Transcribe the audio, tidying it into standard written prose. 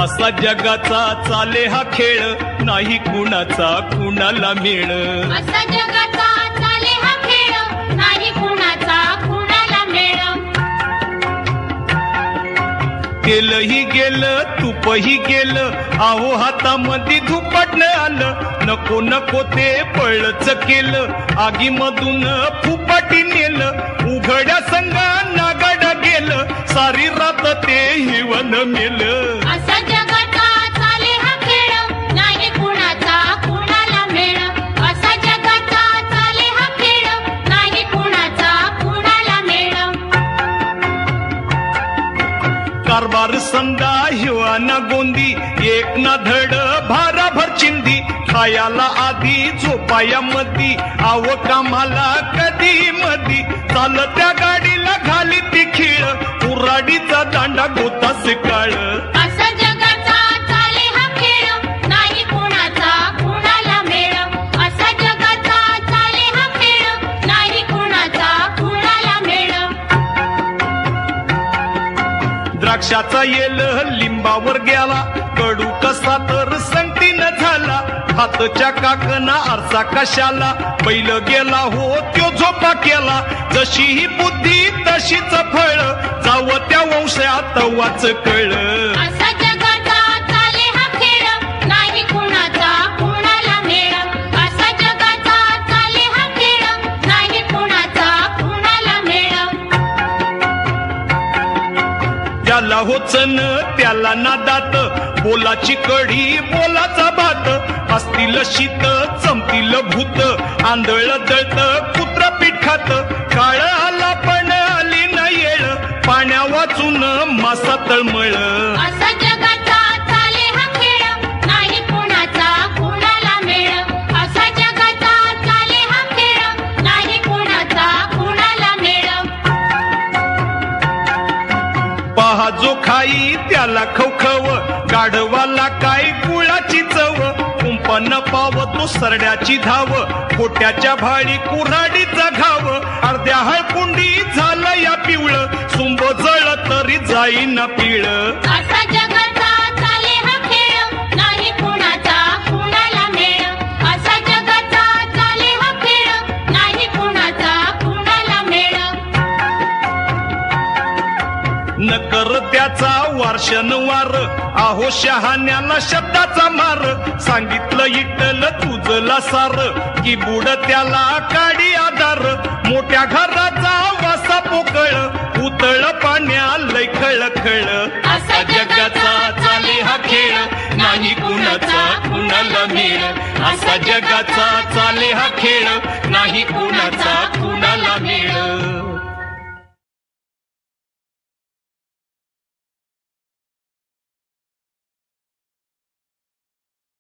असा जगाचा चाले हा खेळ, नाही कुणाचा कुणाला मेळ. असा जगाचा चाले हा खेळ, नाही कुणाचा कुणाला मेळ. तेलही गेलं तुपही गेलं, आहो हातामध्ये धुपटणं आलं. नको नको ते पळच केलं, आगीमधून फुपाटी नेलं. उघड्या संगा नागड गेलं, सारी रात ते हिवन मेलं. असा जगाचा चाले हा खेळ, नाही कुणाचा कुणाला मेळ. असा जगाचा चाले हा खेळ, नाही कुणाचा कुणाला मेळ. कारभार संदा हिवाना गोंदी, एक ना धड भाराभर चिंदी. खायाला आधी झोपाया मधी, आव कामाला कधी मधी. चालत्या गाडीला घाली ती खीळ, उराडीचा दांडा गोतास काळ. असा जगाचा चाले हा खेळ, नाही कुणाचा कुणाला मेळ. असा जगाचा चाले हा खेळ, नाही कुणाचा कुणाला मेळ. द्राक्षाचा येल लिंबावर गेला, कडू कसा तर संगतीनं झाला. हातच्या काकना आरसा कशाला, बैल गेला हो त्यो झोपा केला. जशी ही बुद्धी तशीच फळ, जाव त्या वंशात वाच कळ. असा जगाचा चाले हा खेळ, नाही कुणाचा कुणाला मेळ. असा जगाचा चाले हा खेळ, नाही कुणाचा कुणाला मेळ. त्याला होचन त्याला नादात, बोलाची कढी बोलाचा भात. असतील शीत चमतील भूत, आंधळ जळत कुत्र पीठ खात. काळ आला पण आली न येळ, पाण्या वाचून मासा तळमळ. असा जगाचा चाले हा खेळ, नाही कुणाचा कुणाला मेळ. असा जगाचा चाले हा खेळ, नाही कुणाचा कुणाला मेळ. पहा जो खाई त्याला खवखव, गाढवाला काय गुळाची चव. कुंपन पाव तो सरड्याची धाव, खोट्याच्या भाळी कुऱ्हाडीचा घाव. अर्ध्या हळकुंडी झालं या पिवळ, सुंब जळ तरी जाईना पिळ. असा जगाचा चाले हा खेळ, नाही कुणाचा कुणाला मेळ. असा जगाचा चाले हा खेळ, नाही कुणाचा कुणाला मेळ. न कर त्याचा वारशनवार, आहो शहाण्याला शब्दाचा मार. सांगितलं इटल तुझला सार, की बुड त्याला काडी आधार. मोठ्या घराचा वासा पोकळ, उतळ पाण्या लय खळखळ. असा जगाचा चाले हा खेळ, नाही कुणाचा कुणाला मेळ. असा जगाचा चाले हा खेळ, नाही कुणाचा कुणाला मेळ.